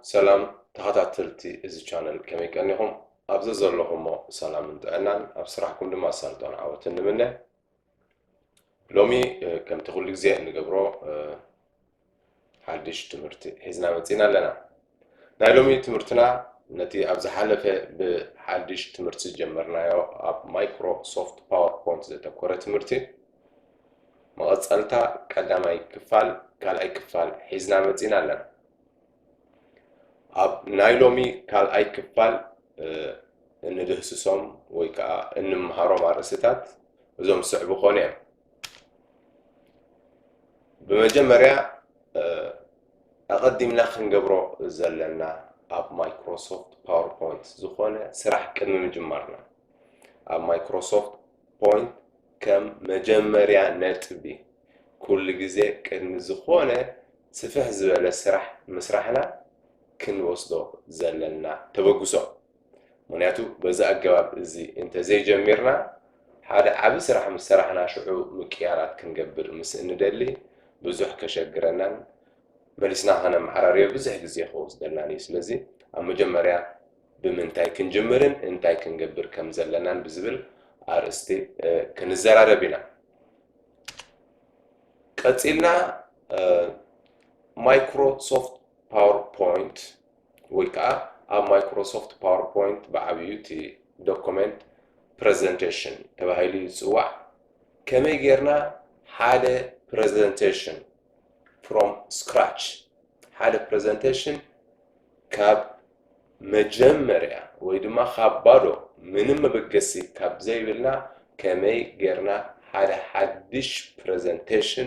سلام تخاتلتي إذا channel كمي كأنهم أبزز لهم سلام أنا أبصرحكم لما سألتون عاوتن منه لومي كم تقول لك زي نجبرو حدش تمرتي حزنا متينا لنا نايلومي تمرتنا نتي أبز حلفة بحدش تمرتي جمرنا يو أب مايكروسوفت باوربوينت زي تكورة تمرتي ما أسألتها قدام أي كفال قال أي كفال حزنا متينا لنا أب نايلومي قال أي كفال ندهسسهم ويكا نمهارو مارستات زوم صعب خونيهم بمجمريا أقدم لكن قبرو زلنا أب مايكروسوفت باوربوينت زخونة سرح كم مجمرنا أب مايكروسوفت بوينت كم مجمريا نتبي كل جزء كم زخونة سفح زبالة سرح مسرحنا كن وصدو زلنا تبقسو منياتو بزا أجواب زي أنت زي جميرنا هذا عبس راح مسرحنا شعو مكيالات كنقبل مس إنه دلي بزح كشجرنا ملسنا هنا محررية بزح زي خوز دلاني سلزي أما جمريا بمنتاي كنجمرن انتاي كنقبل كم زلنا بزبل أرستي كنزرع ربنا قتلنا مايكروسوفت باوربوينت ويكا مايكروسوفت باوربوينت بعبيوتي دوكومنت presentation تبهايلي سوا كما يجرنا حالة presentation from scratch حالة presentation كاب مجمريا ويدما خبارو منم بقسي كاب زي بلنا كما يجرنا حالة حدش presentation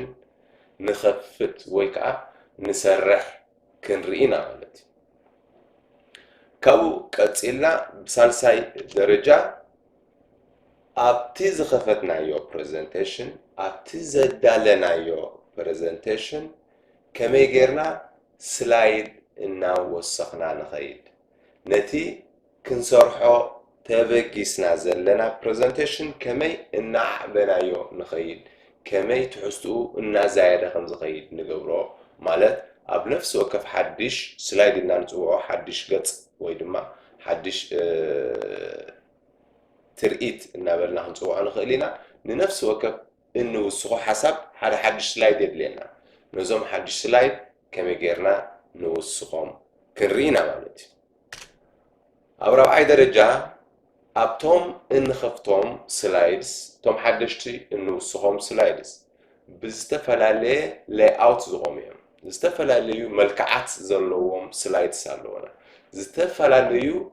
نخفت ويكا نسرح كنرئينا ولدي كاو قتلنا بسالساي درجة أبتي زخفتنا يو presentation أبتي زدالنا يو presentation كما يجرنا سلايد إنا وسخنا نخيد نتي كنصرحو تبقيسنا زلنا presentation كما إنا حبنا يو نخيد كما تحسوا إنا زايدة خمس خيد نقبرو مالت أب نفس وكف حدش سلايد إنا نتوعو حدش قط ويدما حدش ترقيت نابلنا هنصوع نخلينا لنفس وقت إنه السخو حسب هذا حدش سلايد يدلنا نظام حدش سلايد كم يجرنا نوسخهم كرينا مالتي أبرا أي درجة أبتم إن خفتم سلايدز تم حدشتي إنه السخهم سلايدز بستفعل عليه layout زغميهم بستفعل عليه ملكعات زلوهم سلايدز سالونا بستفعل عليه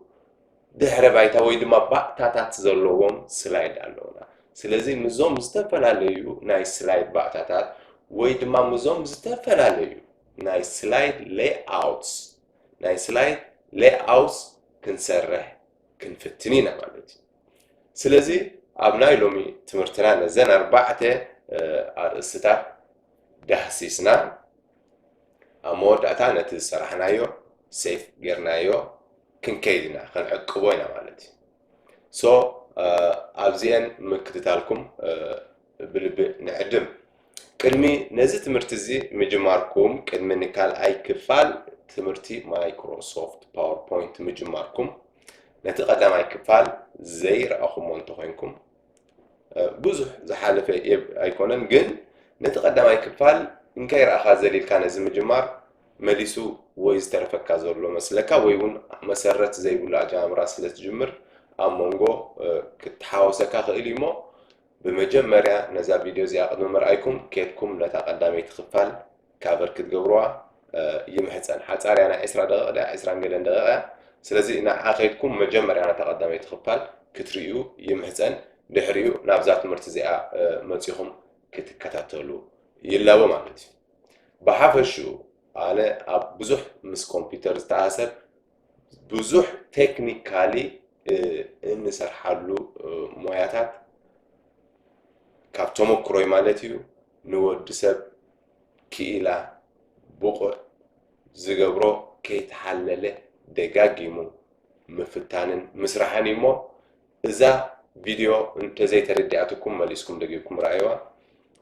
دحر بايتا ويدما باقتاتات زلوهم سلايد علونا سلازي مزوم زتفلاليو ناي سلايد باقتاتات ويدما مزوم زتفلاليو ناي سلايد لاي اوتس كنسرح كنفتنينا مالتي سلازي ابناي لومي تمرتنا نزن اربعته ارستات دحسيسنا امود اتانا تسرحنايو سيف غيرنايو كنكيدنا خنعقبوينا مالتي أبزين مكتتالكم بلب نعدم كلمي نزي تمرتزي مجماركم كلمي نكال أي كفال تمرتي مايكروسوفت باوربوينت مجماركم نتقدم أي كفال زير أخو منتخينكم بزح زحالفة أيكونن جن نتقدم أي كفال نكير أخازلي كان زي مجمار مليسو ويزترفك كازورلو مسلكا ويون مسرت زي بولا جام راس لتجمر أمونغو كتحاوسكا خيليمو بمجمريا نزا فيديو زي أقدم مرأيكم كيفكم لتقدمي تخفال كابر كتقبروا يمحسن حتى أنا 10 دقائق لا 10 مليون دقيقة سلازي إن أخيتكم مجمريا أنا تقدمي تخفال كتريو يمحسن دحريو نابزات مرتزئة متيهم كتكتاتلو يلاو مالتي بحافشو أنا بزح مس كمبيوتر تأثر بزح تكنيكالي إن سرحلو موياتات كابتومو كروي مالتيو نود سب كيلا بقر زجبرو كي تحلله دقاقيمو مفتانن مسرحانيمو إذا فيديو انت زي تردياتكم ماليسكم دقيقكم رأيوا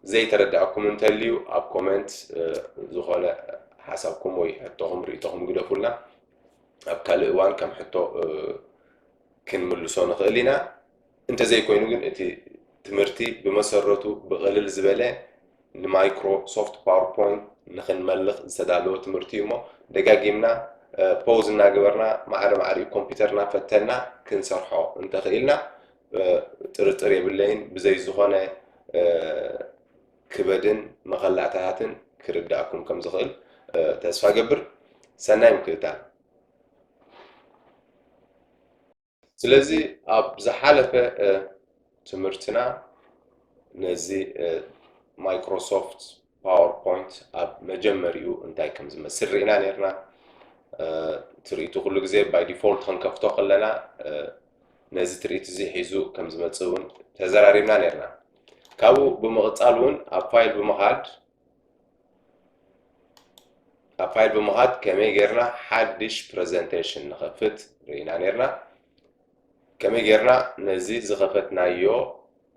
زي تردعكم انتليو اب كومنت زخونه حسابكم وي حطوهم ريتهم قدفولنا اب كالوان كم حطو كنملسو نخእል ኢና انت زي كوينو ግን እቲ ትምህርቲ ብመሰረቱ ብቕልል ዝበለ ንማይክሮሶፍት ፓወርፖይንት ንኽንመልኽ ዝተዳለወ ትምህርቲ እዩ እሞ ደጋጊምና ፖዝ እናገበርና ማዕረ ማዕሪ ኮምፒውተርና ፈተና ክንሰርሖ እንተኽኢልና ጥርጥር የብለይን ብዘይ ዝኾነ ክበድን መኸላእታትን ክርዳእኩም ከም ዝኽእል ተስፋ ገብር ሰናይ ምክትታል ስለዚ ኣብ ዝሓለፈ ትምህርትና ነዚ ማይክሮሶፍት ፓወርፖይንት ኣብ መጀመሪኡ እንታይ ከም ዝመስል ርኢና ነርና ትርኢቱ ኩሉ ግዜ ባይ ዲፎልት ክንከፍቶ ከለና ነዚ ትርኢት እዚ ሒዙ ከም ዝመጽእ እውን ተዘራሪብና ነርና ካብኡ ብምቕጻል እውን ኣብ ፋይል ብምኻድ ከመይ ጌርና ሓድሽ ፕሬዘንቴሽን ንኸፍት ርኢና ነርና ከመይ ጌርና ነዚ ዝኸፈትናዮ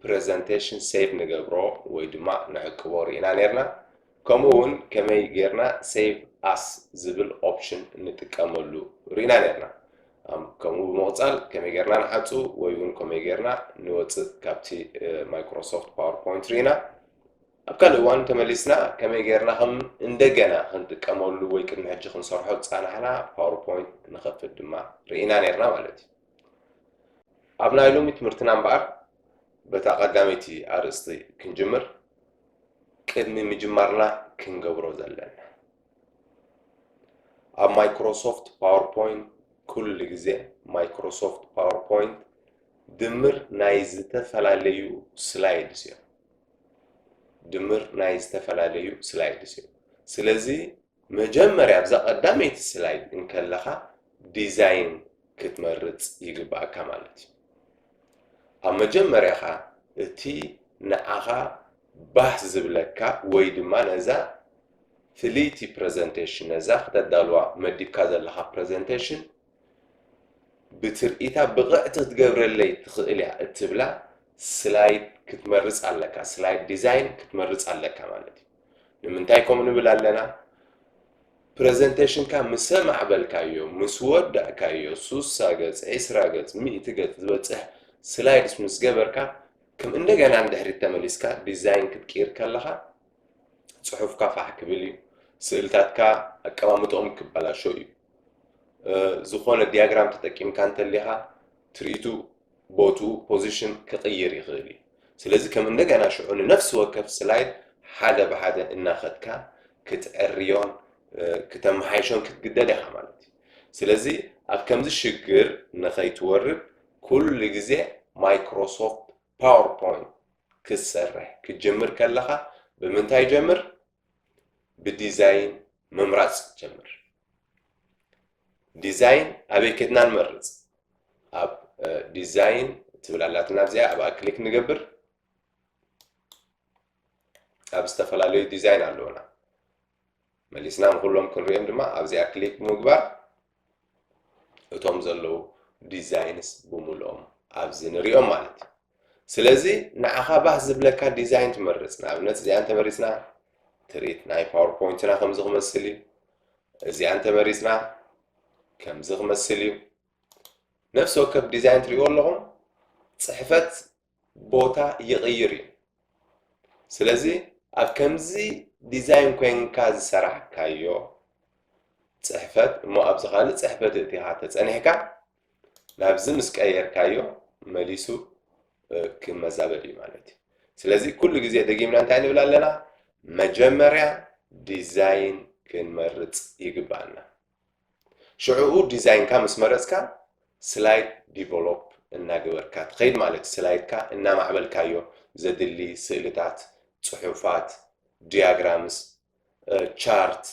ፕሬዘንቴሽን ሴቭ ንገብሮ ወይ ድማ ንዕቅቦ ርኢና ነርና ከምኡ እውን ከመይ ጌርና ሴቭ ኣስ ዝብል ኦፕሽን እንጥቀመሉ ርኢና ነርና ከምኡ ብምቕጻል ከመይ ጌርና ንሓፁ ወይ እውን ከመይ ጌርና ንወፅእ ካብቲ ማይክሮሶፍት ፓወርፖይንት ርኢና ኣብ ካልእ እዋን ተመሊስና ከመይ ጌርና ከም እንደገና ክንጥቀመሉ ወይ ቅድሚ ሕጂ ክንሰርሖ ፃናሕና ፓወርፖይንት ንኸፍት ድማ ርኢና ነርና ማለት እዩ ኣብ ናይ ሎሚ ትምህርትና እምበኣር በታ ቀዳመይቲ ኣርእስቲ ክንጅምር ቅድሚ ምጅማርና ክንገብሮ ዘለና ኣብ ማይክሮሶፍት ፓወርፖይንት ኩሉ ግዜ ማይክሮሶፍት ፓወርፖይንት ድምር ናይ ዝተፈላለዩ ስላይድስ እዮም ድምር ናይ ዝተፈላለዩ ስላይድስ እዮም ስለዚ መጀመርያ ኣብዛ ቀዳመይቲ ስላይድ እንከለኻ ዲዛይን ክትመርጽ ይግባእካ ማለት እዩ ኣብ መጀመርያኻ እቲ ንዓኻ ባህ ዝብለካ ወይ ድማ ነዛ ፍልይቲ ፕሬዘንቴሽን ነዛ ክተዳልዋ መዲብካ ዘለኻ ፕሬዘንቴሽን ብትርኢታ ብቕዕቲ ክትገብረለይ ትኽእል እያ እትብላ ስላይድ ክትመርጽ ኣለካ ስላይድ ዲዛይን ክትመርጽ ኣለካ ማለት እዩ ንምንታይ ከምኡ ንብል ኣለና ፕሬዘንቴሽንካ ምስ ማዕበልካዮ ምስ ወዳእካዮ 60 ገጽ 20 ገጽ 100 ገጽ ዝበጽሕ ስላይድስ ምስ ገበርካ ከም እንደገና እንድሕሪት ተመሊስካ ዲዛይን ክትቀይር ከለኻ ጽሑፍካ ፋሕ ክብል እዩ ስእልታትካ ኣቀማምጦም ክበላሾ እዩ ዝኾነ ዲያግራም ተጠቂምካ እንተሊኻ ትርኢቱ ቦቱ ፖዚሽን ክቕይር ይኽእል እዩ ስለዚ ከም እንደገና ሽዑ ንነፍሲ ወከፍ ስላይድ ሓደ ብሓደ እናኸድካ ክትዕርዮን ክተመሓይሾን ክትግደድ ኢኻ ማለት እዩ ስለዚ ኣብ ከምዚ ሽግር ንኸይትወርድ ኩሉ ግዜ ማይክሮሶፍት ፓወርፖይንት ክትሰርሕ ክትጀምር ከለኻ ብምንታይ ጀምር ብዲዛይን ምምራጽ ጀምር ዲዛይን ኣበይ ከድና ንመርጽ ኣብ ዲዛይን ትብላላትና እዚኣ ኣብኣ ክሊክ ንገብር ኣብ ዝተፈላለዩ ዲዛይን ኣለውና መሊስና ንኩሎም ክንሪኦም ድማ ኣብዚኣ ክሊክ ምግባር እቶም ዘለዉ ዲዛይንስ ብምልኦም ኣብዚ ንሪኦም ማለት እዩ ስለዚ ንዓኻ ባህ ዝብለካ ዲዛይን ትመርጽ ንኣብነት እዚኣን ተመሪጽና ትርኢት ናይ ፓወርፖይንትና ከምዚ ክመስል እዩ እዚኣን ተመሪጽና ከምዚ ክመስል እዩ ነፍሲ ወከፍ ዲዛይን ትሪእዎ ኣለኹም ጽሕፈት ቦታ ይቕይር እዩ ስለዚ ኣብ ከምዚ ዲዛይን ኮንካ ዝሰራሕካዮ ጽሕፈት እሞ ኣብዚ ካልእ ጽሕፈት እቲኻ ተጸኒሕካ ናብዚ ምስ ቀየርካዮ መሊሱ ክመዛበል እዩ ማለት እዩ ስለዚ ኩሉ ግዜ ደጊምና እንታይ ንብል ኣለና መጀመርያ ዲዛይን ክንመርጽ ይግባአና ሽዑኡ ዲዛይንካ ምስ መረጽካ ስላይድ ዲቨሎፕ እናገበርካ ትኸይድ ማለት ስላይድካ እናማዕበልካዮ ዘድሊ ስእልታት ጽሑፋት ዲያግራምስ ቻርት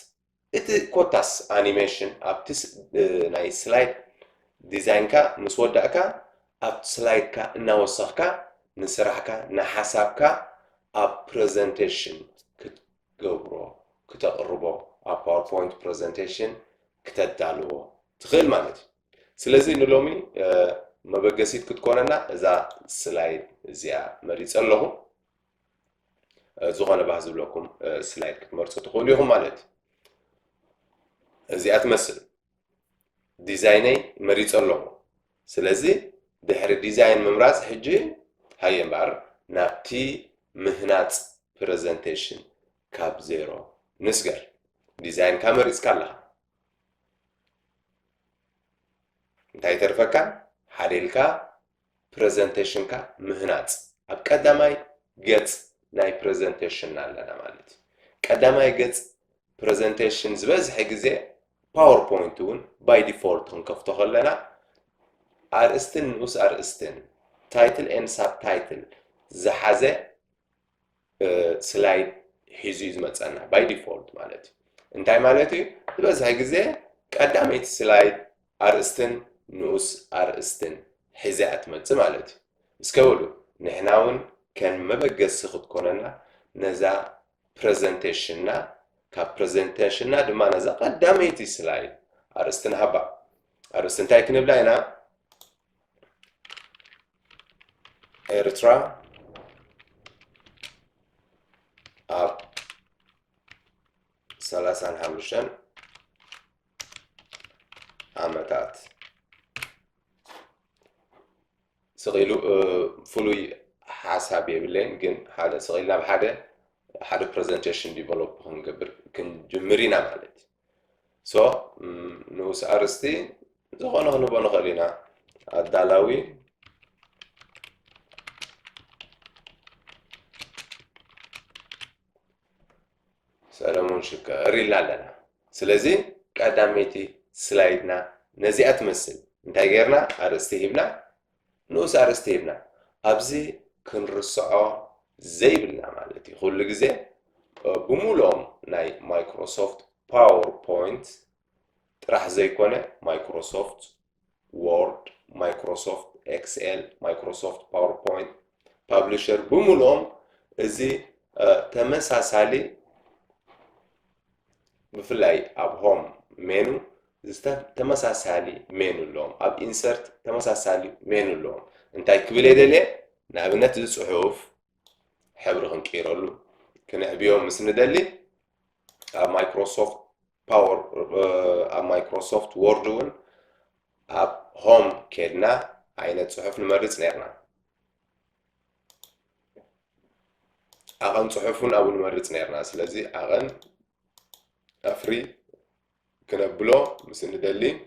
እቲ ኮታስ ኣኒሜሽን ኣብቲ ናይ ስላይድ ዲዛይንካ ምስ ወዳእካ ኣብ ስላይድካ እናወሰኽካ ንስራሕካ ንሓሳብካ ኣብ ፕሬዘንቴሽን ክትገብሮ ክተቕርቦ ኣብ ፓወርፖይንት ፕሬዘንቴሽን ክተዳልዎ ትኽእል ማለት እዩ ስለዚ ንሎሚ መበገሲት ክትኮነና እዛ ስላይድ እዚኣ መሪፀ ኣለኹ زغنا بحزب لكم سلايد كتمرسوا تقوليهم مالتي زي أتمثل ديزايني مريض الله سلازي دحر ديزاين ممراز حجي هاي مبار نابتي مهنات برزنتيشن كاب زيرو نسقر ديزاين كاميريز كالها انتهي ترفكا حريلكا برزنتيشن كا مهنات اب قداماي جيتس ناي برزنتيشن نالنا مالتي قداماي جيتس برزنتيشن زبزح غزي باوربوينت ون باي ديفولت نكفتو خلنا أرستن نص أرستن تايتل إن سب تايتل زحزة سلايد حزيز مثلا باي ديفولت مالتي انتي مالتي بس هكذا قداميت سلايد أرستن نص أرستن حزات مثلا مالتي اسكولو نحناون كان ما بقص خد كوننا نزا برزنتيشننا كبرزنتيشننا دما نزا قداميت سلايد أرستن هبا أرستن تايكن بلاينا إرترا أب سلاسان حمشن عمتات سغيلو فلوي حسابي بلين جن هذا سغيلنا بحاجة حاجة presentation develop هنقبر كن جمرينا مالتي سو نوس أرستي زغنا هنبغى نغلينا الدلاوي سلامون شكا ريلا لنا سلازي قداميتي سلايدنا نزي أتمثل انتهي غيرنا أرستي هبنا نوس أرستي هبنا أبزي كنرسعو زي بلنا مالتي كل جزء بمولهم ناي مايكروسوفت باوربوينت راح زي كونه مايكروسوفت وورد مايكروسوفت اكسل مايكروسوفت باوربوينت بابلشر بمولهم زي تمساسالي بفلاي اب هوم مينو تمساسالي مينو لهم اب انسرت تمساسالي مينو لهم انت كبلي دلي نابنت الصحف حبر خنقيرلو كنعبيهم مسندلي اب مايكروسوفت باور اب مايكروسوفت وورد ون اب هوم كدنا عينت صحف نمرጽ نيرنا اغن صحفون او نمرጽ نيرنا سلازي اغن افري كنبلو مسندلي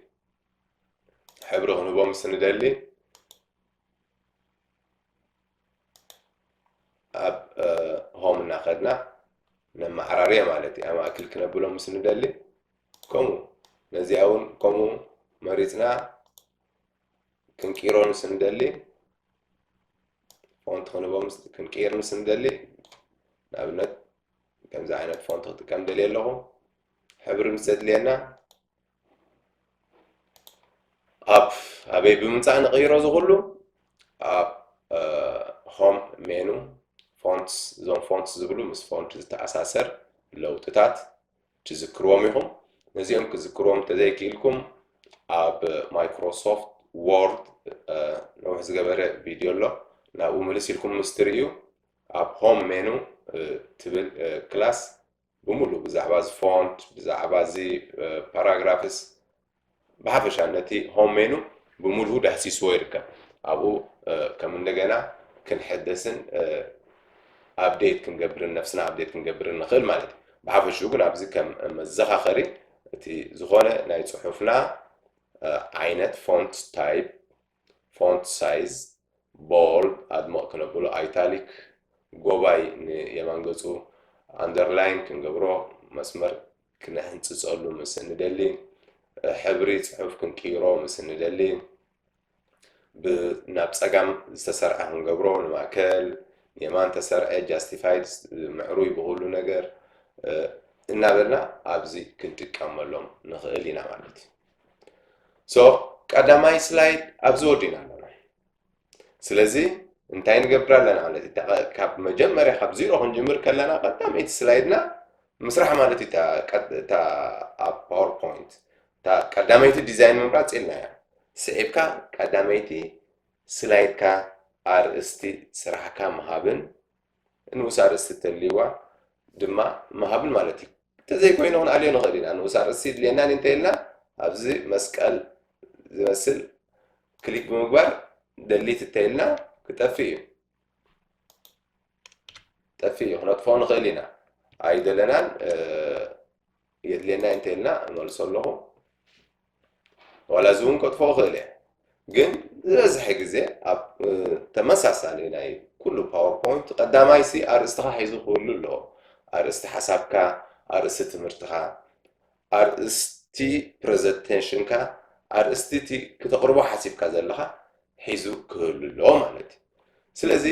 حبر خنبو مسندلي اب هوم ناخدنا لما عرارية مالتي اما اكل كنبلو مسندلي كومو نزي اون كومو مريتنا كنكيرون مسندلي فونت خنبو كنكير مسندلي نابنت كم زي عينت فونت كم دليل له حبر مسدلينا اب ابي بمنصع نغيرو زغلو اب هوم مينو فونتس زون فونتس زبلو مس فونت تأساسر لو تتات تذكروهم يهم نزيهم كذكروهم تذاكيلكم اب مايكروسوفت وورد نوح زغبره فيديو له نابو ملسيلكم مستريو اب هوم مينو تبل كلاس بمولو بزعبا فونت بزعبا زي باراجرافس بحفش عنتي هوم مينو بمولو دحسي سويركا ابو كم እንደገና كنحدثن ابديت كنقبرن نفسنا ابديت كنقبرن نخل مالتي بحفشو ግን ኣብዚ ከም መዘኻኸሪ እቲ ዝኾነ ናይ ጽሑፍና ዓይነት ፎንት ታይፕ ፎንት ሳይዝ ቦልድ ኣድሞቕ ክነብሎ አይታሊክ ጎባይ የማንገጹ አንደርላይን ክንገብሮ መስመር ክነህንጽጸሉ ምስ እንደሊ ሕብሪ ጽሑፍ ክንቅይሮ ምስ እንደሊ ብናብ ጸጋም ዝተሰርዐ ክንገብሮ ንማእከል የማን ተሰርዐ ጃስቲፋይድ ምዕሩይ ብሁሉ ነገር እናበልና ኣብዚ ክንጥቀመሎም ንኽእል ኢና ማለት እዩ ሶ ቀዳማይ ስላይድ ኣብዚ ወዲና ኣለና ስለዚ እንታይ ንገብር ኣለና ማለት እዩ ካብ መጀመርያ ካብ ዜሮ ክንጅምር ከለና ቀዳመይቲ ስላይድና ምስራሕ ማለት እዩ እታ ኣብ ፓወርፖይንት እታ ቀዳመይቲ ዲዛይን ምምራፅ ኢልና እያ ስዒብካ ቀዳመይቲ ስላይድካ ኣርእስቲ ስራሕካ ምሃብን ንኡስ ኣርእስቲ ተልይዋ ድማ መሃብል ማለት እዩ ተዘይኮይኑ እውን ኣልዮ ንኽእል ኢና ንኡስ ኣርእስቲ ድልየና እንተኢልና ኣብዚ መስቀል ዝመስል ክሊክ ብምግባር ደሊት እንተኢልና ክጠፍእ እዩ ጠፍእ እዩ ክነጥፍኦ ንኽእል ኢና ኣይደለናን የድልየና እንተኢልና ንመልሶ ኣለኹ ዋላ እዚ እውን ከጥፍኦ ክእል እየ ግን ዝበዝሐ ግዜ ኣብ ተመሳሳሊ ናይ ኩሉ ፓወርፖይንት ቀዳማይ ሲ ኣርእስትኻ ሒዙ ክህሉ ኣለዎ ኣርእስቲ ሓሳብካ ኣርእስቲ ትምህርትኻ ኣርእስቲ ፕሬዘንቴሽንካ ኣርእስቲ እቲ ክተቕርቦ ሓሲብካ ዘለኻ ሒዙ ክህሉ ኣለዎ ማለት እዩ ስለዚ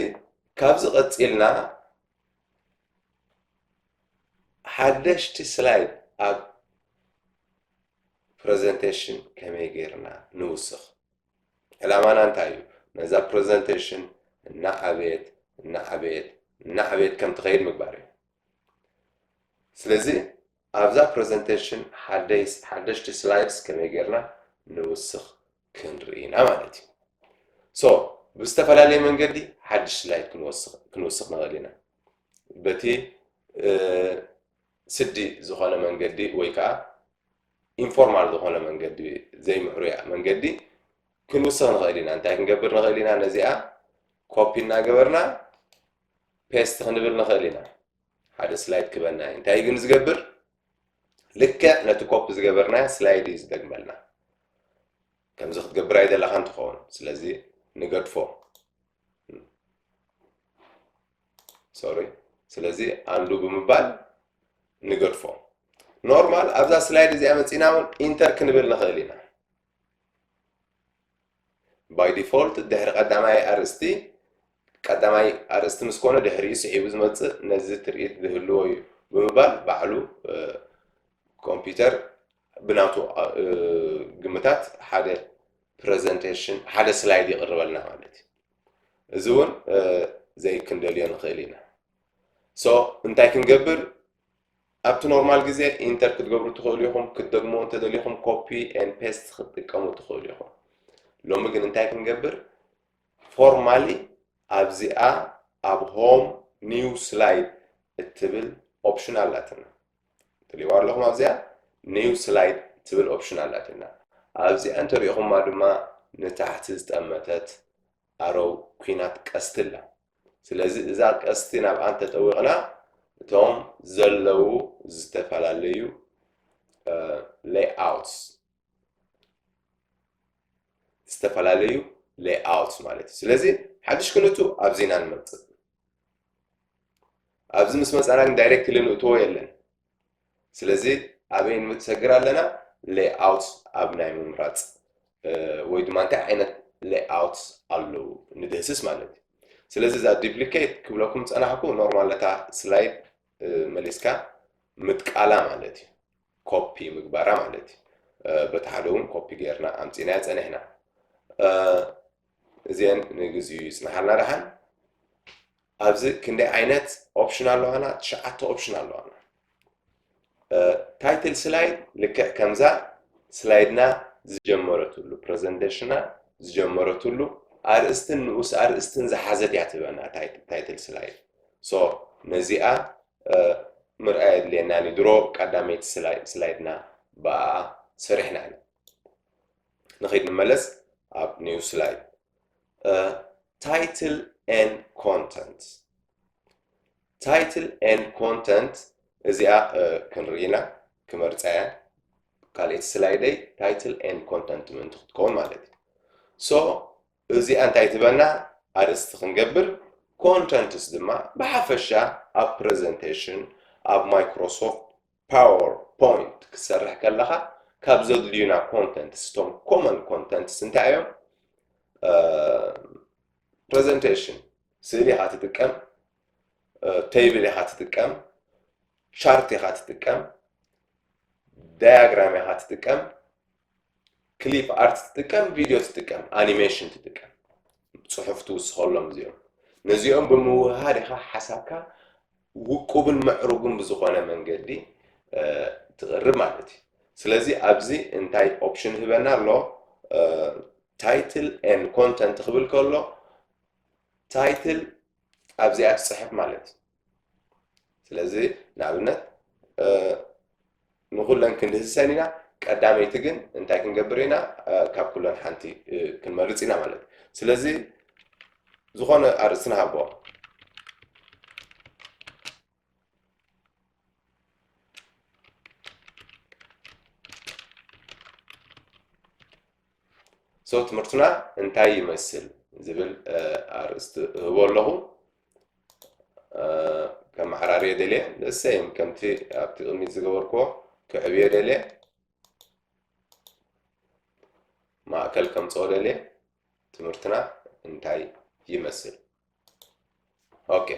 ካብዚ ቀፂልና ሓደሽቲ ስላይድ ኣብ ፕሬዘንቴሽን ከመይ ጌርና ንውስኽ ዕላማና እንታይ እዩ ነዛ ፕሬዘንቴሽን እናዓበየት ከም ትኸይድ ምግባር እዩ ስለዚ ኣብዛ ፕሬዘንቴሽን ሓደሽቲ ስላይድስ ከመይ ጌርና ንውስኽ ክንርኢና ማለት እዩ ሶ ብዝተፈላለየ መንገዲ ሓድሽ ስላይድ ክንወስኽ ንኽእል ኢና በቲ ስዲ ዝኾነ መንገዲ ወይ ከዓ ኢንፎርማል ዝኾነ መንገዲ ዘይምዕሩያ መንገዲ ክንውስኽ ንኽእል ኢና እንታይ ክንገብር ንኽእል ኢና ነዚኣ ኮፒ እናገበርና ፔስት ክንብል ንኽእል ኢና ሓደ ስላይድ ክበና እንታይ ግን ዝገብር ልክዕ ነቲ ኮፒ ዝገበርናዮ ስላይድ እዩ ዝደግመልና ከምዚ ክትገብር ኣይደለኻ እንትኸውን ስለዚ ንገድፎ ሶሪ ስለዚ አንዱ ብምባል ንገድፎ ኖርማል ኣብዛ ስላይድ እዚኣ መፂና እውን ኢንተር ክንብል ንኽእል ኢና ባይ ዲፎልት ድሕሪ ቀዳማይ ኣርእስቲ ምስ ኮነ ድሕሪኡ ስዒቡ ዝመፅእ ነዚ ትርኢት ዝህልዎ እዩ ብምባል ባዕሉ ኮምፒውተር ብናቱ ግምታት ሓደ ፕሬዘንቴሽን ሓደ ስላይድ ይቕርበልና ማለት እዩ እዚ እውን ዘይክንደልዮ ንኽእል ኢና ሶ እንታይ ክንገብር ኣብቲ ኖርማል ግዜ ኢንተር ክትገብሩ ትኽእሉ ኢኹም ክትደግሞ እንተደሊኹም ኮፒ ኤንድ ፔስት ክትጥቀሙ ትኽእሉ ኢኹም ሎሚ ግን እንታይ ክንገብር ፎርማሊ ኣብዚኣ ኣብ ሆም ኒው ስላይድ እትብል ኦፕሽን ኣላትና ትሪእዋ ኣለኹም ኣብዚኣ ኒው ስላይድ ትብል ኦፕሽን ኣላትና ኣብዚኣ እንተሪኢኹማ ድማ ንታሕቲ ዝጠመተት ኣሮው ኩናት ቀስቲ ኣላ ስለዚ እዛ ቀስቲ ናብኣ እንተጠዊቕና እቶም ዘለው ዝተፈላለዩ ሌይኣውትስ ዝተፈላለዩ ሌይኣውትስ ማለት እዩ ስለዚ ሓድሽ ክንእቱ ኣብዚና ንመፅእ ኣብዚ ምስ መፀና ግን ዳይሬክትሊ ንእትዎ የለን ስለዚ ኣበይ ንሰግር ኣለና ሌይኣውትስ ኣብ ናይ ምምራፅ ወይ ድማ እንታይ ዓይነት ሌይኣውትስ ኣለው ንድህስስ ማለት እዩ ስለዚ እዛ ዲፕሊኬት ክብለኩም ፀናሕኩ ኖርማል ነታ ስላይድ መሊስካ ምጥቃላ ማለት እዩ ኮፒ ምግባራ ማለት እዩ በቲ ሓደ እውን ኮፒ ጌርና ኣምፂና ፀኒሕና እዚአን ንግዚኡ ይፅናሓልና ድሓን ኣብዚ ክንደይ ዓይነት ኦፕሽን ኣለዋና 9 ኦፕሽን ኣለዋና ታይትል ስላይድ ልክዕ ከምዛ ስላይድና ዝጀመረትሉ ፕሬዘንቴሽንና ዝጀመረትሉ ኣርእስትን ንኡስ ኣርእስትን ዝሓዘት እያ ትበና ታይትል ስላይድ ሶ ነዚኣ ምርኣይ የድልየና ድሮ ቀዳመይቲ ስላይድና ብኣ ሰሪሕና ኢና ንኸይድ ንመለስ ኣብ ኒው ስላይድ ታይትል ኤንድ ኮንተንት ታይትል ኤንድ ኮንተንት እዚኣ ክንርኢና ክመርፃ እያ ካልኦት ስላይደይ ታይትል ኤንድ ኮንተንት ምእንቲ ክትከውን ማለት እዩ ሶ እዚኣ እንታይ ትበና ኣርእስቲ ክንገብር ኮንተንትስ ድማ ብሓፈሻ ኣብ ፕሬዘንቴሽን ኣብ ማይክሮሶፍት ፓወርፖይንት ክሰርሕ ከለኻ ካብ ዘድልዩና ኮንተንትስ እቶም ኮመን ኮንተንትስ እንታይ እዮም ፕሬዘንቴሽን ስእሊ ኢኻ ትጥቀም ቴብል ኢኻ ትጥቀም ቻርት ኢኻ ትጥቀም ዳያግራም ኢኻ ትጥቀም ክሊፕ ኣርት ትጥቀም ቪድዮ ትጥቀም ኣኒሜሽን ትጥቀም ጽሑፍ ትውስኸሎም እዚኦም ነዚኦም ብምውሃድ ኢኻ ሓሳብካ ውቁብን ምዕሩግን ብዝኾነ መንገዲ ትቕርብ ማለት እዩ ስለዚ ኣብዚ እንታይ ኦፕሽን ህበና ኣሎ ታይትል ኤንድ ኮንተንት ክብል ከሎ ታይትል ኣብዚኣ ትፅሕፍ ማለት እዩ ስለዚህ ንኣብነት ንኩለን ክንድህሰን ኢና ቀዳመይቲ ግን እንታይ ክንገብር ኢና ካብ ኩለን ሓንቲ ክንመርፅ ኢና ማለት ስለዚ ዝኾነ ኣርእስቲ ንሃቦ ሰው ትምህርቱና እንታይ ይመስል ዝብል ኣርእስቲ ህቦ ኣለኹ ከም ማዕራርየ ደልየ ደሰይም ከምቲ ኣብቲ ቅድሚት ዝገበርክዎ ክዕብዮ ደልየ ማእከል ከምፅኦ ደልየ ትምህርትና እንታይ ይመስል ኦኬ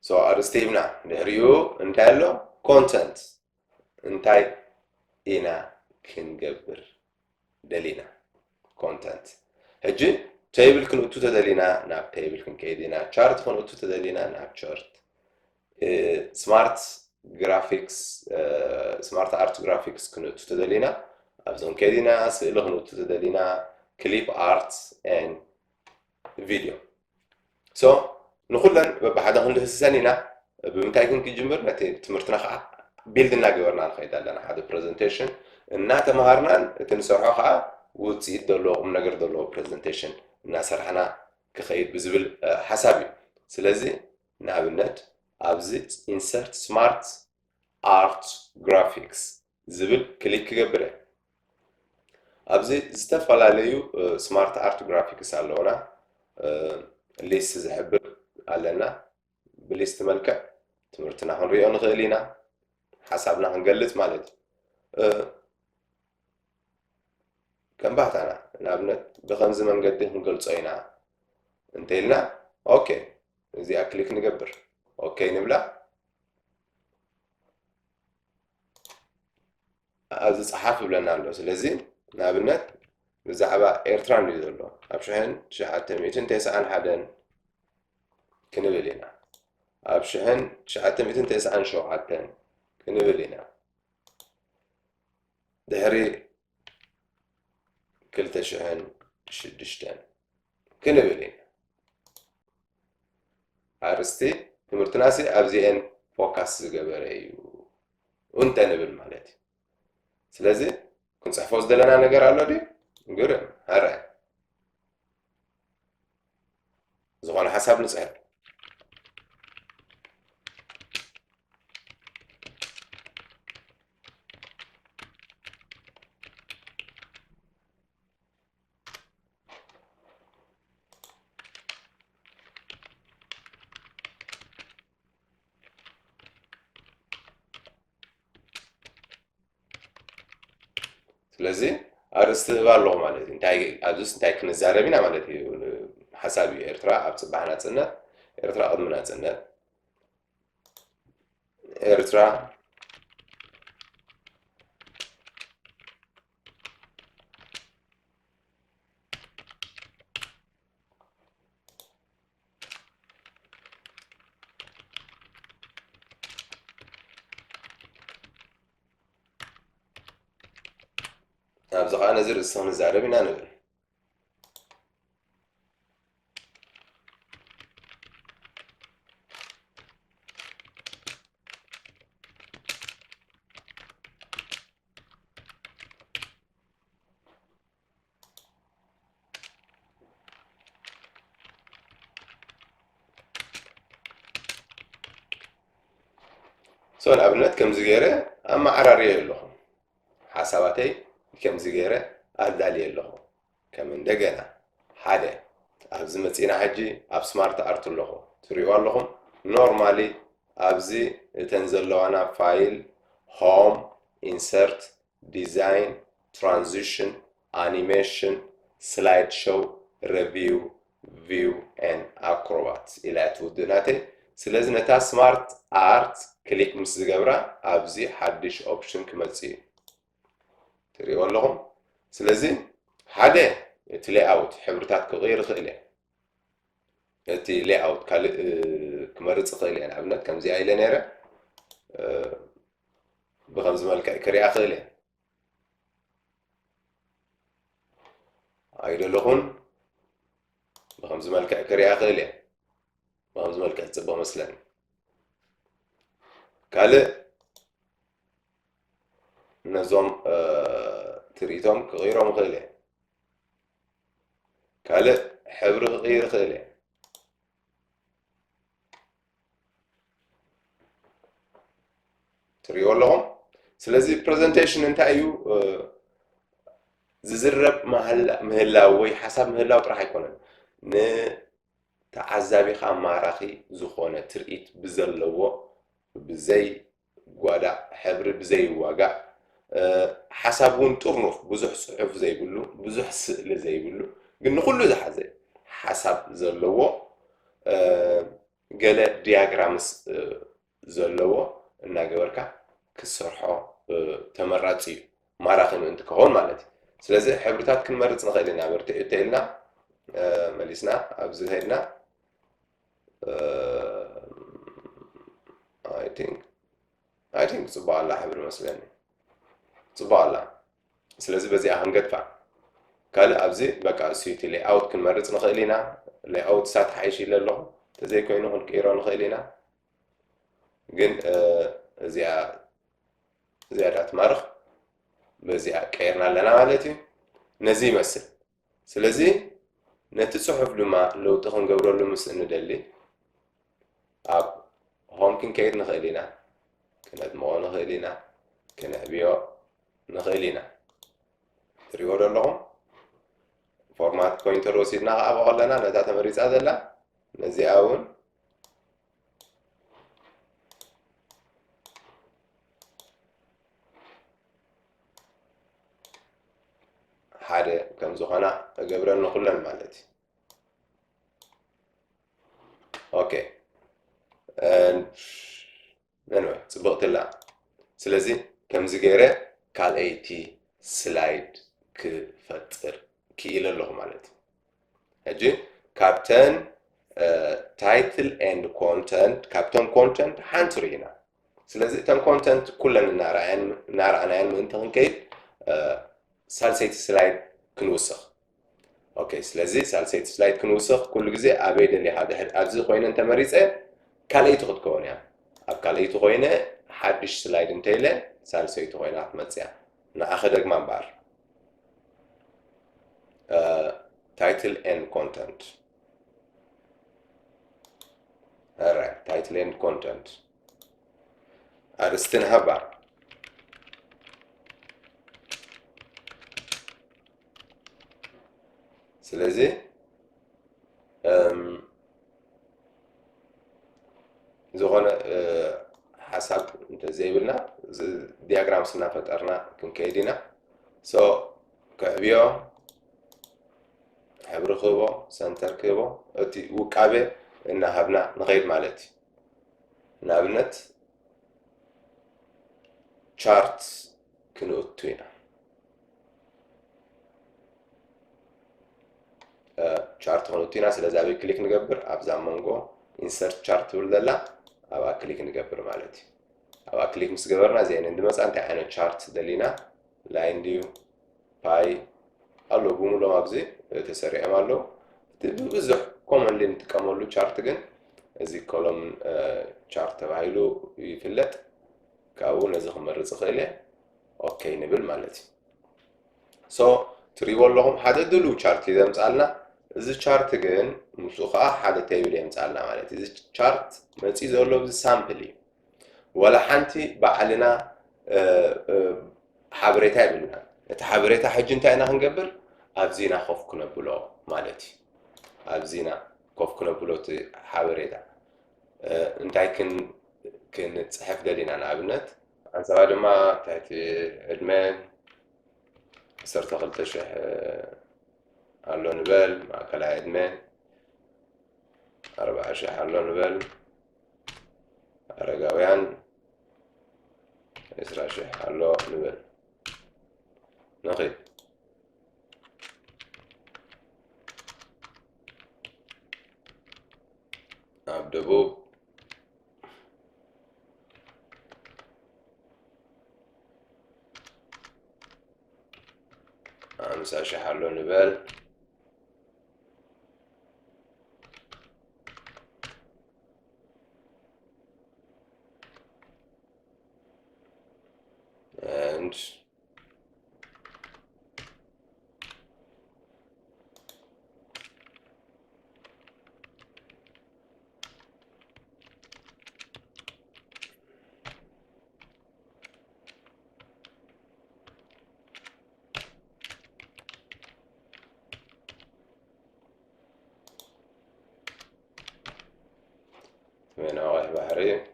ሶ ኣርእስቲ ሂብና ድሕሪኡ እንታይ ኣሎ ኮንተንት እንታይ ኢና ክንገብር ደሊና ኮንተንት ሕጂ ቴብል ክንእቱ ተደሊና ናብ ቴብል ክንከይድ ኢና ቻርት ክንእቱ ተደሊና ናብ ቻርት ስማርት ግራፊክስ ስማርት ኣርት ግራፊክስ ክንእቱ ተደሊና ኣብዞም ከይድ ኢና ስእሊ ክንእቱ ተደሊና ክሊፕ ኣርት ኤን ቪድዮ ሶ ንኩለን በብሓደ ክንድህስሰን ኢና ብምንታይ ክንክጅምር ነቲ ትምህርትና ከዓ ቢልድ እናገበርና ንኸይድ ኣለና ሓደ ፕሬዘንቴሽን እናተምሃርናን እቲ ንሰርሖ ከዓ ውፅኢት ዘለዎ ቁም ነገር ዘለዎ ፕሬዘንቴሽን እናሰርሐና ክኸይድ ብዝብል ሓሳብ እዩ ስለዚ ንኣብነት ኣብዚ ኢንሰርት ስማርት ኣርት ግራፊክስ ዝብል ክሊክ ክገብር እየ ኣብዚ ዝተፈላለዩ ስማርት ኣርት ግራፊክስ ኣለውና ሊስት ዝሕብር ኣለና ብሊስት መልክዕ ትምህርትና ክንሪኦ ንኽእል ኢና ሓሳብና ክንገልጽ ማለት እዩ ከም ባህታና ንኣብነት ብኸምዚ መንገዲ ክንገልጾ ኢና እንተኢልና ኦኬ እዚኣ ክሊክ ንገብር ኦኬ ንብላ ኣብዚ ፀሓፍ ይብለና ኣሎ ስለዚ ንኣብነት ብዛዕባ ኤርትራ ንሪኦ ዘሎ ኣብ 1991 ክንብል ኢና ኣብ 1997 ክንብል ኢና ድሕሪ 2006 ክንብል ኢና ኣርስቲ ትምህርትና ሲ ኣብዚአን ፎካስ ዝገበረ እዩ እንተንብል ማለት እዩ ስለዚ ክንፅሕፎ ዝደለና ነገር ኣሎ ድዩ ግርም ሃርአይ ዝኾነ ሓሳብ ንፅሕፍ ስለዚ ኣርእስቲ ህባ ኣለኹ ማለት እዩ እንታይ ኣብዚስ እንታይ ክንዛረብ ኢና ማለት እዩ ሓሳብ እዩ ኤርትራ ኣብ ፅባሕ ናፅነት ኤርትራ ቅድሚ ናፅነት ኤርትራ ኣብዚ ከዓ ነዚ ርእሲ ክንዛረብ ኢና ንብል ሶ ንኣብነት ከምዚ ገይረ ኣመዓራርየ ኣለኹ ሓሳባተይ ከምዚ ገይረ ኣዳልየ ኣለኹ ከም እንደገና ሓደ ኣብዚ መፂና ሕጂ ኣብ ስማርት ኣርት ኣለኹ ትሪእዎ ኣለኹም ኖርማሊ ኣብዚ እተን ዘለዋና ፋይል ሆም ኢንሰርት ዲዛይን ትራንዚሽን ኣኒሜሽን ስላይድ ሾው ሪቪው ቪው ኤን ኣክሮባት ኢላ ትውድናተይ ስለዚ ነታ ስማርት ኣርት ክሊክ ምስ ዝገብራ ኣብዚ ሓድሽ ኦፕሽን ክመፅእ እዩ ትሪእዎ ኣለኹም ስለዚ ሓደ እቲ ሌኣውት ሕብርታት ክቕይር ይኽእል እየ እቲ ሌኣውት ካልእ ክመርፅ ይኽእል እየ ንኣብነት ከምዚኣ ኢለ ነይረ ብከምዚ መልክዕ ክሪኣ ክእል እየ ኣይደለኹን ብከምዚ መልክዕ ክሪኣ ክእል እየ ብከምዚ መልክዕ ፅቡቅ መስለኒ ካልእ ነዞም ትርኢቶም ክቕይሮም ይኽእል እየ ካልእ ሕብሪ ክቕይር ይኽእል እየ ትሪእዎ ኣለኹም ስለዚ ፕሬዘንቴሽን እንታይ እዩ ዝዝረብ ምህላው ወይ ሓሳብ ምህላው ጥራሕ ኣይኮነን ንተዓዛቢኻ ማራኺ ዝኾነ ትርኢት ብዘለዎ ብዘይ ጓዳእ ሕብሪ ብዘይ ዋጋእ ሓሳብ እውን ጥርኑፍ ብዙሕ ፅሑፍ ዘይብሉ ብዙሕ ስእሊ ዘይብሉ ግን ንኩሉ ዝሓዘ ሓሳብ ዘለዎ ገለ ዲያግራምስ ዘለዎ እናገበርካ ክሰርሖ ተመራፂ እዩ ማራኺ ምእንቲ ክኸውን ማለት እዩ ስለዚ ሕብርታት ክንመርፅ ንኽእል ኢና እንተኢልና መሊስና ኣብዚ ሄድና I think ጽቡቕ ኣላ ሕብሪ መስለኒ ጽቡቕ ኣላ ስለዚ በዚኣ ክንገድፋ ካልእ ኣብዚ በቃ ስዊቲ ሌይኣውት ክንመርፅ ንኽእል ኢና ሌይኣውት ሳት ሓይሽ ኢለ ኣለኹ ተዘይኮይኑ ክንቅይሮ ንኽእል ኢና ግን እዚኣ ዝያዳ ትማርኽ በዚኣ ቀይርና ኣለና ማለት እዩ ነዚ ይመስል ስለዚ ነቲ ጽሑፍ ድማ ለውጢ ክንገብረሉ ምስ እንደሊ ኣብ ሆም ክንከይድ ንኽእል ኢና ክነድምቆ ንኽእል ኢና ክነዕብዮ ንኽእል ኢና ትሪእዎ ዶ ኣለኹም ፎርማት ፖይንተር ወሲድና ከዓ ከለና ነታ ተመሪፃ ዘላ ነዚኣ እውን ሓደ ከም ዝኾና እገብረን ኩለን ማለት እዩ ኦኬ anyway ጽቡቕቲ ኣላ ስለዚ ከምዚ ገይረ ካልአይቲ ስላይድ ክፈጥር ክኢል ኣለኹ ማለት እዩ ሕጂ ካብተን ታይትል ኤንድ ኮንተንት ካብተን ኮንተንት ሓንቲ ርኢና ስለዚ እተን ኮንተንት ኩለን እናረኣናየን ምእንቲ ክንከይድ ሳልሰይቲ ስላይድ ክንውስኽ ኦኬ ስለዚ ሳልሰይቲ ስላይድ ክንውስኽ ኩሉ ግዜ ኣበይ ደሊኻ ድሕሪ ኣብዚ ኮይነ እንተመሪፀ ካልአይቲ ክትከውን እያ ኣብ ካልአይቲ ኮይነ ሓድሽ ስላይድ እንተኢለ ሳልሰይቲ ኮይና ክትመፅእ እያ ንዓኸ ደግማ እምበር title and content alright title and content ኣርስትን ሃባ ስለዚ ዝኾነ ሓሳብ እንተዘይብልና ዲያግራም ስናፈጠርና ክንከይድ ኢና ሶ ክዕብዮ ሕብሪ ክህቦ ሰንተር ክህቦ እቲ ውቃቤ እናሃብና ንኸይድ ማለት እዩ ንኣብነት ቻርት ክንእቱ ኢና ቻርት ክንእቱ ኢና ስለዚ ኣበይ ክሊክ ንገብር ኣብዛ መንጎ ኢንሰርት ቻርት ትብል ዘላ ኣብኣ ክሊክ ንገብር ማለት እዩ ኣብኣ ክሊክ ምስ ገበርና እዚአን እንድመፃ እንታይ ዓይነት ቻርት ደሊና ላይን ድዩ ፓይ ኣሎ ብምሎም ኣብዚ ተሰሪዖም ኣለዉ ብዙሕ ኮመንሊ ንጥቀመሉ ቻርት ግን እዚ ኮሎም ቻርት ተባሂሉ ይፍለጥ ካብኡ ነዚ ክመርፅ ይኽእል እየ ኦኬ ንብል ማለት እዩ ሶ ትሪእዎ ኣለኹም ሓደ ድልው ቻርት እዩ ዘምፃልና እዚ ቻርት ግን ምስኡ ከዓ ሓደ ቴብል የምፃልና ማለት እዩ እዚ ቻርት መፂኡ ዘሎ ብዚ ሳምፕል እዩ ወላ ሓንቲ ባዕልና ሓበሬታ የብልና እቲ ሓበሬታ ሕጂ እንታይ ኢና ክንገብር ኣብዚና ኮፍ ክነብሎ ማለት እዩ ኣብዚና ኮፍ ክነብሎ እቲ ሓበሬታ እንታይ ክንፅሕፍ ደሊና ንኣብነት ኣንሰባ ድማ ታሕቲ ዕድመ 12,000 ኣሎ ንበል ማእከላይ ዕድመ 40,000 ኣሎ ንበል ኣረጋውያን 20,000 ኣሎ ንበል نخيل ኣብ ደቡብ ኣምሳ ሽሕ ኣሎ ንበል and من أوائل بحري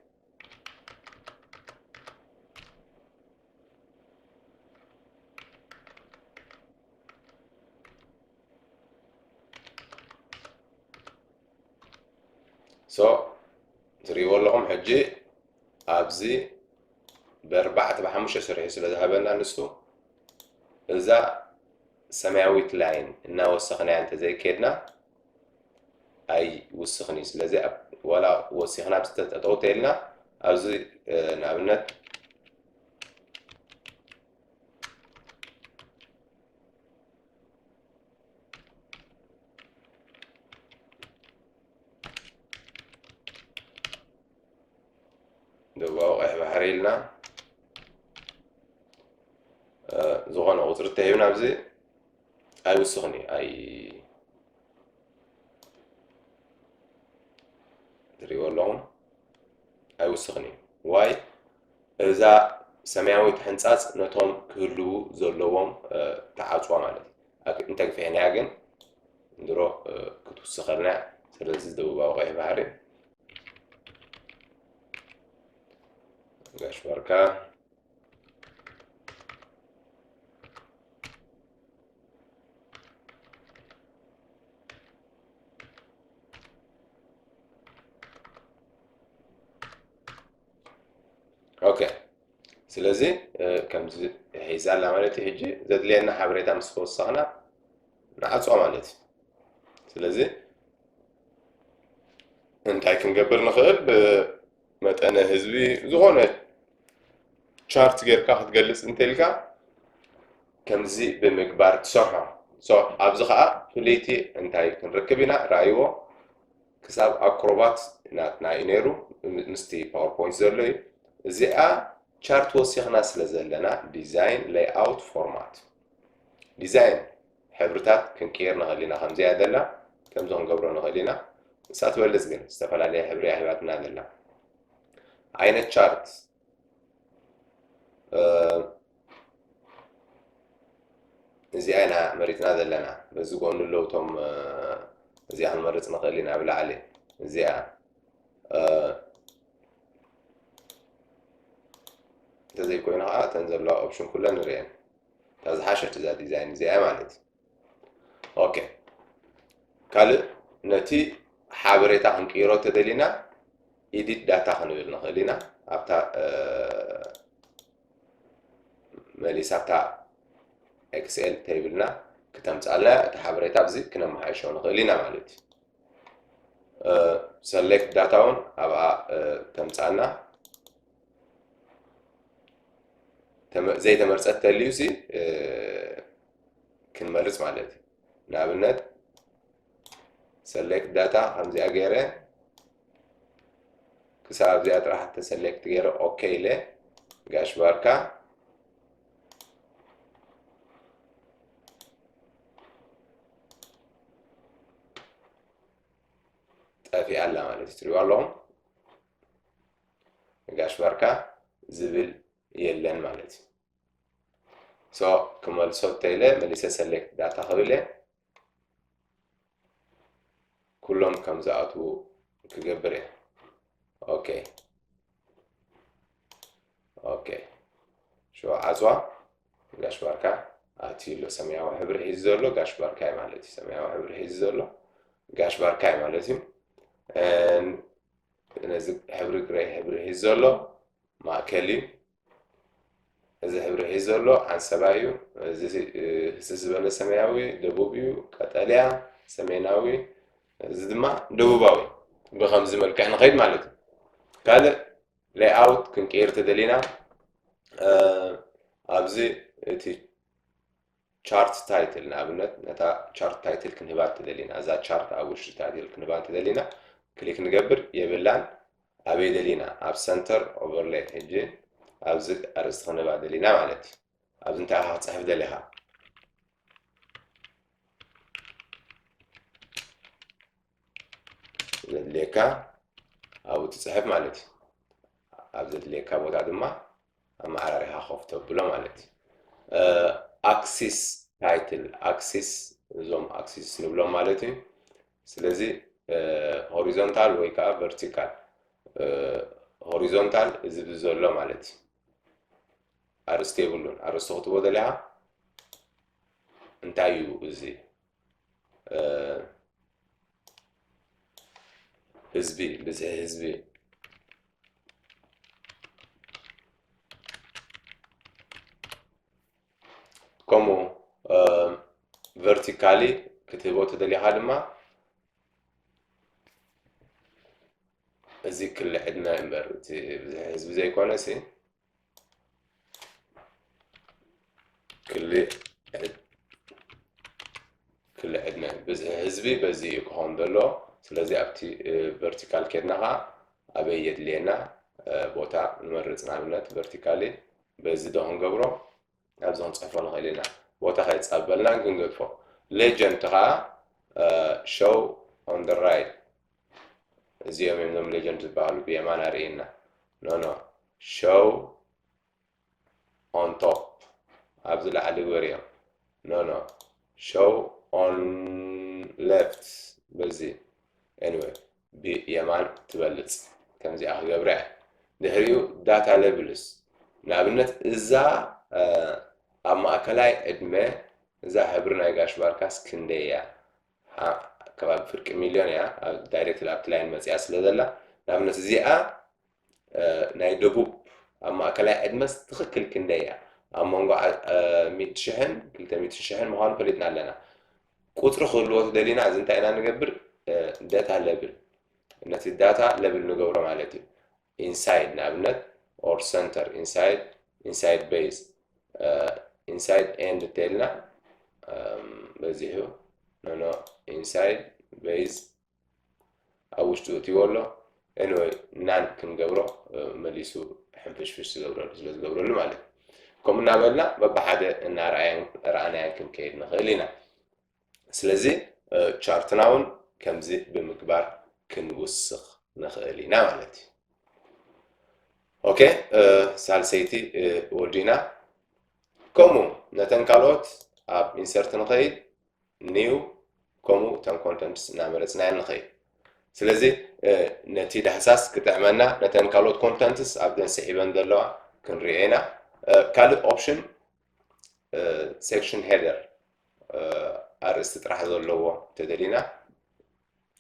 تريو لهم حجي أبزي بأربعة بحمشة شرحي سلا ذهبنا نسو إذا سماويت لاين إنه وسخنا أنت زي كدنا أي وسخني سلا زي ولا وسخنا بستتوتيلنا أبزي نابنت دواو إح بحريلنا زغنا وترت هيبنا بزي أي وسخني أي تريو لهم أي وسخني واي إذا سماوي تحنصاص نتوم كلو زلوهم تعاطوا مالتي انت كفينا ياغن ندرو كتوسخلنا سلازي دبا وغاي بحري غاش بركا اوكي سلازي كم حيزال مالتي هجي زاد لينا حبريتا مسخوصنا نعصوا مالتي سلازي انت كنقبر نخيل بمتأنا هزبي زغونة شارت غير كاخد جلس انتلكا كمزي بمقبار تسرها أبزخاء فليتي انتاي كنركبنا رأيوه كساب أكروبات ناتنا إنيرو مستي باوربوينت زرلي زيا شارت وسيخنا سلزلنا ديزاين لاي اوت فورمات ديزاين حبرتات كنكيرنا خلينا خمزي أدلة كم زون قبرنا خلينا سات ولزقن استفعل عليها حبرية حباتنا أدلة عين شارت زي أنا مريتنا أدلنا بس قولنا له توم زي أنا مريتنا خلينا بلا عليه زي تزي كوينها تنزل له اوبشن كلها نرين تاز حاشة تزا ديزاين زي مالتي اوكي كالو نتي حابريتا هنكيرو تدلينا إيديت داتا خنويل نخلينا أبتا ماليس أبتا إكسل تيبلنا كتمت على تحابريتا بزي كنا محايشون نخلينا مالتي select داتاون أبا تمتعنا زي تمرسات تليوسي كنمرس مالتي نابلنت select داتا خمزي أجيره كساب زيادة راح تسلكت غير اوكي له قاش باركا تافي على مالتي تريو لهم قاش باركا زبل يلن مالتي كمال صوت تيله مليسا سلكت داتا خبيله كلهم كم زاتو كجبره اوكي شو عزوا قاش باركا اتيلو سمياوي حبر هيزولو قاش باركاي مالتي سمياوي حبر هيزولو قاش باركاي مالتي نزق حبر جراي حبر هيزولو ماكلي إذا حبر هيزولو عن سبايو زي سمياوي دبوبيو كاتاليا سميناوي زدما دبوباوي بخمس ملك احنا خيد مالتي قال لاي اوت كنكير تدلينا ابزي تي chart title نابنت نتا chart title كنبات تدلينا اذا chart او وش تعديل كنبات تدلينا كليك نقبر يبلان ابي دلينا اب سنتر اوفرلاي هجي أبز أرستخنا بعد لينا مالتي أبز أنت هتصحف دليها ليكا أو تصحف مالتي أبز ليكا بوتا دما أما عراريها خوف تبلو مالتي أكسس تايتل أكسس زوم أكسس نبلو مالتي سلازي هوريزونتال ويكا فيرتيكال هوريزونتال إذا بزولو مالتي أرستي يقولون أرستو خطوة دليها انتايو إزي حزبي بزي حزبي كومو فيرتيكالي كتبو تدليها لما إزي كل عدنا إمبر بزي حزبي زي كونسي كل كل عدنا بزي حزبي بزي يكون دلو سلازي أبتي فيرتيكال كدناها أبي يدلينا بوتا نمرزنا منات فيرتيكالي بزي دهون قبرو أبزون صحفنا خلينا بوتا خيط قبلنا نقنقفو legend ها show on the right زيهم يمنهم legend تبعوا بيمان أرينا no show on top أبزل على وريهم no show on left بزي anyway بيمان تبلت كم زي أخي قبرع دهريو data labels نابنت إذا أما أكلاي إدمه إذا حبرنا يقاش باركاس كندية كباب فرق مليون يا دايركت الأبتلاين مسيا سلدلا نابنت زيئة ناي دبوب أما أكلاي إدمس تخكل كندية أما نقع ميت شحن كلتا ميت شحن مهان فلتنا لنا قطر خلوات دلينا عز انت انا نقبر داتا ليبل نتي داتا ليبل نقبر مالتي inside نابنت or center inside base inside end تلنا بزي هو no inside base او شتو تيولو anyway نان كنقبره مليسو حنفش فش تقبره لازم تقبره له مالك كم نابلنا ببحادة إن رأينا يمكن كيد نخلينا سلازي تشارتناون كمزي بمقبار كنوسخ نخلينا مالتي اوكي سالسيتي ودينا كومو نتنكالوت اب انسرت نخيد نيو كومو تم كونتنتس نعملتنا نخيد سلازي نتي دحساس كتعملنا نتنكالوت كونتنتس ابدن سحيبن دلوا كنرينا كالو اوبشن سيكشن هيدر أرست طرح زلوا تدلينا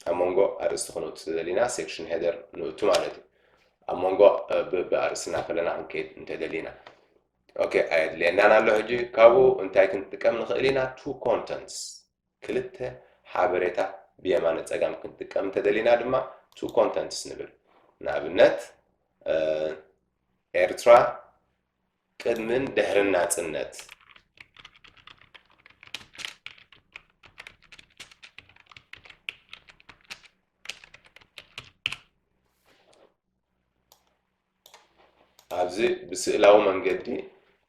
أمونغو أرست خنوت تدلينا سيكشن هيدر نوتو مالتي أمونغو بأرسنا كلنا هنكيد تدلينا أوكي أيد لأن أنا اللي هجي كابو أنت كنت كم نخلينا تو كونتنتس كلته حابريتا بيمان تساقام كنت كم تدلينا دما تو كونتنتس نبل نابنت إيرترا قدمن دهرنا تسنت أبزي بسئلاو منجدي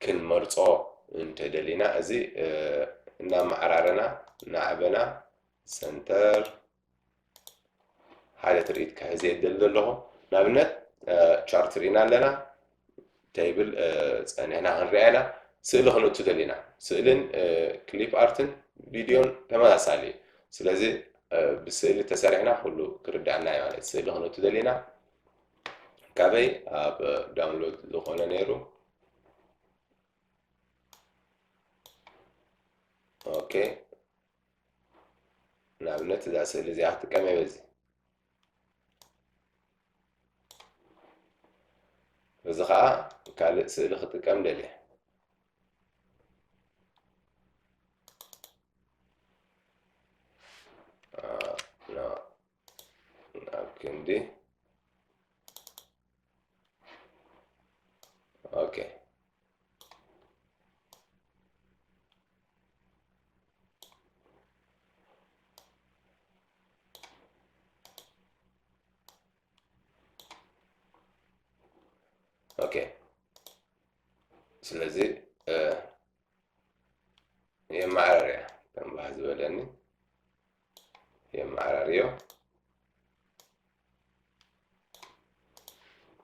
كن مرصو انت دلينا أزي نام عرارنا نعبنا سنتر حاجة تريد كهزي الدل له نابنت تشارترينا لنا تيبل يعني هنا هنرينا سئل هنو تدلينا سئلن كليب ارتن فيديون كما سالي سلازي بسئل تسارعنا كله كردعنا يعني سئل هنو تدلينا كابي اب داونلود لخونا نيرو اوكي نابنت اذا سئل زي احت كامي بزي بزي خاء كالي سئل خط كام دلي لا نابكن دي اوكي اوكي ስለዚህ የማዕረርያ ከም ባህ ዝበለኒ የማዕረርዮ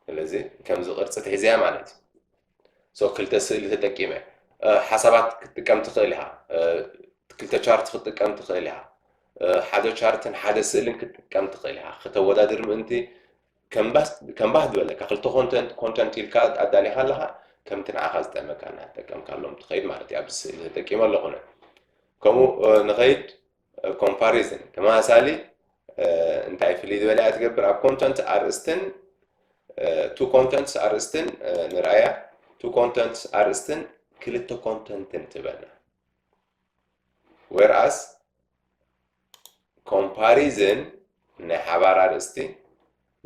ስለዚህ ከምዚ ቅርፂ ትሕዝያ ማለት እዩ ክልተ ስእሊ ተጠቂመ ሓሳባት ክትጥቀም ትኽእል ኢኻ ክልተ ቻርት ክትጥቀም ትኽእል ኢኻ ሓደ ቻርትን ሓደ ስእልን ክትጥቀም ትኽእል ኢኻ ክተወዳድር ምእንቲ ከም ባህ ዝበለካ ክልተ ኮንተንት ኢልካ ኣዳሊኻ ኣለኻ ከምቲ ንዓኻ ዝጠቕመካ እናተጠቀምካሎም ትኸይድ ማለት እዩ ኣብዚ ስእሊ ተጠቂመ ኣለኹ ከምኡ ንኸይድ ኮምፓሪዝን ተመሳሳሊ እንታይ ፍልይ ዝበለ እያ ትገብር ኣብ ኮንተንት ኣርእስትን ቱ ኮንተንትስ ኣርእስትን ንርኣያ ቱ ኮንተንትስ ኣርእስትን ክልተ ኮንተንትን ትበልና whereas comparison ናይ ሓባር ኣርእስቲ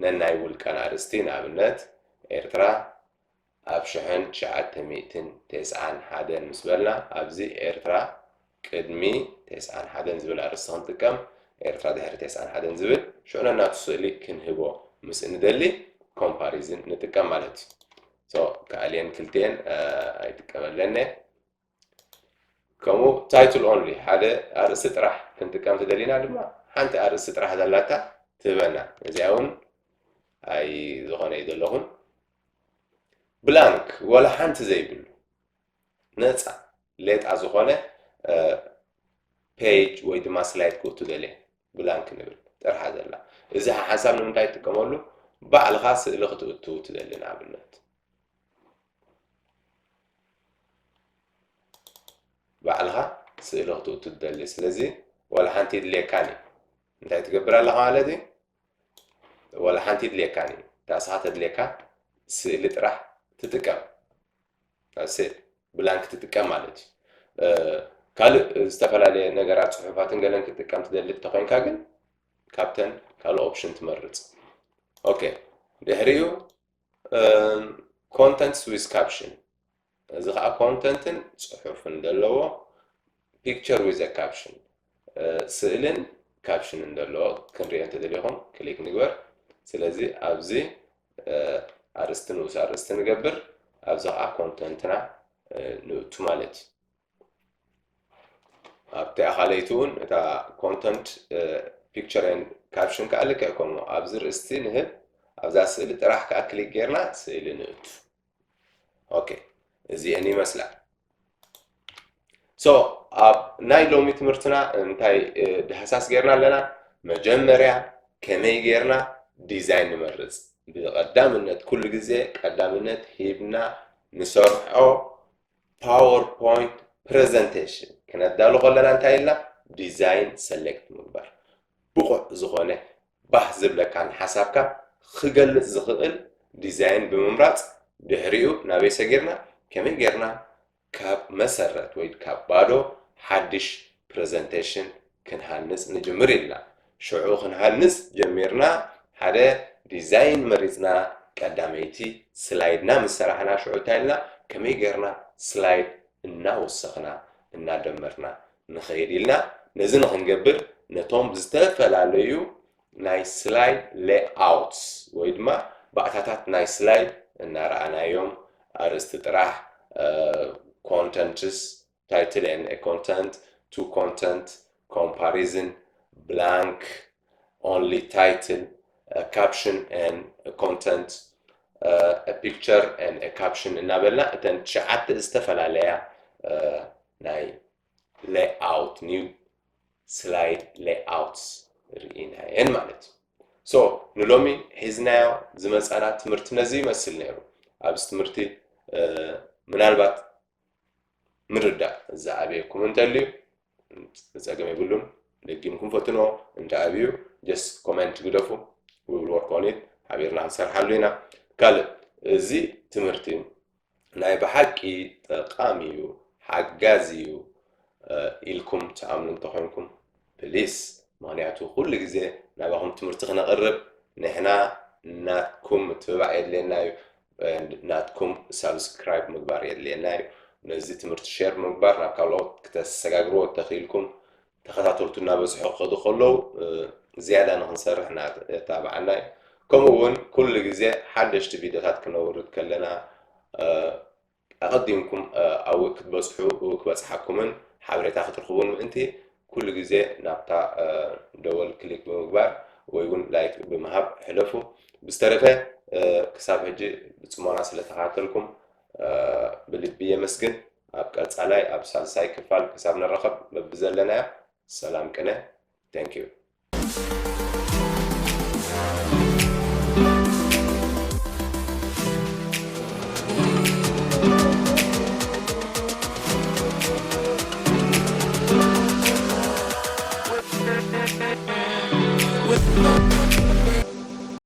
ነናይ ውልቀን ኣርእስቲ ንኣብነት ኤርትራ ኣብ 1991 ምስ በልና ኣብዚ ኤርትራ ቅድሚ 91 ዝብል ኣርእስቲ ክንጥቀም ኤርትራ ድሕሪ 91 ዝብል ሽዑ ነናቱ ስእሊ ክንህቦ ምስ እንደሊ comparison ንጥቀም ማለት እዩ ካልአን ክልተን ኣይጥቀመለኒ ከምኡ ታይትል ኦንሊ ሓደ ኣርእስቲ ጥራሕ ክንጥቀም ትደሊና ድማ ሓንቲ ኣርእስቲ ጥራሕ ዘላታ ትበና እዚኣ እውን ኣይ ዝኾነ እዩ ዘለኹን ብላንክ ወላ ሓንቲ ዘይብሉ ነፃ ሌጣ ዝኾነ ፔጅ ወይ ድማ ስላይድ ክእቱ ደልየ ብላንክ ንብል ጥርሓ ዘላ እዚ ሓሳብ ንምንታይ ትጥቀመሉ ባዕልኻ ስእሊ ክትእቱ ትደሊ ንኣብነት ባዕልኻ ስእሊ ክትእቱ ትደሊ ስለዚ ወላ ሓንቲ ድልየካኒ እንታይ ትገብር ኣለኻ ማለት እዩ ወላ ሓንቲ ድልየካኒ ታስኻ ተድልየካ ስእሊ ጥራሕ ትጥቀም ስእሊ ብላንክ ትጥቀም ማለት እዩ ካልእ ዝተፈላለየ ነገራት ፅሑፋትን ገለን ክትጥቀም ትደሊ እንተኮይንካ ግን ካብተን ካልእ ኦፕሽን ትመርፅ ኦኬ ድሕሪኡ contents with caption እዚ ከዓ ኮንተንትን ፅሑፍን ዘለዎ picture with a caption ስእልን ካፕሽንን ዘለዎ ክንሪኦ እንተደሊኹም ክሊክ ንግበር ስለዚ ኣብዚ ኣርእስቲ ንኡስ ኣርእስቲ ንገብር ኣብዚ ከዓ ኮንተንትና ንእቱ ማለት እዩ ኣብቲ ኣኻለይቲ እውን እታ ኮንተንት ፒክቸር ኤንድ ካፕሽን ከዓ ልክዕ ከምኡ ኣብዚ ርእስቲ ንህብ ኣብዛ ስእሊ ጥራሕ ከዓ ክሊክ ጌርና ስእሊ ንእቱ ኦኬ እዚአን ይመስላ ኣብ ናይ ሎሚ ትምህርትና እንታይ ድሓሳስ ጌርና ኣለና መጀመርያ ከመይ ጌርና ዲዛይን ንመርፅ ብቀዳምነት ኩሉ ግዜ ቀዳምነት ሂብና ንሰርሖ ፓወርፖይንት ፕሬዘንቴሽን ክነዳሉ ከለና እንታይ ኢልና ዲዛይን ሰሌክት ምግባር ብቑዕ ዝኾነ ባህ ዝብለካን ሓሳብካ ክገልፅ ዝኽእል ዲዛይን ብምምራፅ ድሕሪኡ ናበይ ሰጊርና ከመይ ጌርና ካብ መሰረት ወይ ካብ ባዶ ሓድሽ ፕሬዘንቴሽን ክንሃንፅ ንጅምር ኢልና ሽዑ ክንሃንፅ ጀሚርና ሓደ ዲዛይን መሪፅና ቀዳመይቲ ስላይድና ምስ ሰራሕና ሽዑ እንታይ ኢልና ከመይ ጌርና ስላይድ እናወሰኽና እናደመርና ንኸይድ ኢልና ነዚ ንክንገብር ነቶም ዝተፈላለዩ ናይ ስላይድ ሌይኣውትስ ወይ ድማ ባእታታት ናይ ስላይድ እናረኣናዮም ኣርእስቲ ጥራሕ contents title and a content to content comparison blank only title a caption and a content a picture and a caption እናበልና እተን ትሽዓተ ዝተፈላለያ ናይ layout new slide layouts ርኢና እየን ማለት እዩ ንሎሚ ሒዝናዮ ዝመፀና ትምህርቲ ነዚ ይመስል ነይሩ ኣብዚ ትምህርቲ ምናልባት ምርዳእ ዝዓበየኩም እንተልዩ ፀገም የብሉን ደጊምኩም ፈትኖ እንተዓብዩ ጀስት ኮሜንት ግደፉ we will work on it ሓቢርና ክንሰርሓሉ ኢና ካልእ እዚ ትምህርቲ ናይ ብሓቂ ጠቃሚ እዩ ሓጋዚ እዩ ኢልኩም ተኣምኑ እንተኮይንኩም ፕሊስ ምክንያቱ ኩሉ ግዜ ናባኹም ትምህርቲ ክነቕርብ ንሕና ናትኩም ምትብባዕ የድልየና እዩ ናትኩም ሳብስክራይብ ምግባር የድልየና እዩ ነዚ ትምህርቲ ሼር ምግባር ናብ ካልኦት ክተሰጋግርዎ ተኽኢልኩም ተኸታተልቱ እናበዝሑ ክኸዱ ከለዉ ዝያዳ ንክንሰርሕ እናተባዕና እዩ ከምኡ እውን ኩሉ ግዜ ሓደሽቲ ቪድዮታት ክነውርድ ከለና أقدمكم أو كتبصحوا كبصحكمن حابريتا خترخبون أنتي كل جزء نبتع دول كليك بمقبار ويقول لايك بمهاب حلفه بسترفه كساب هجي بتسمونا سلتحاتلكم بلبية مسكن أبقى علي أبسال ساي كفال كسابنا الرخب ببزلنا سلام كنا thank you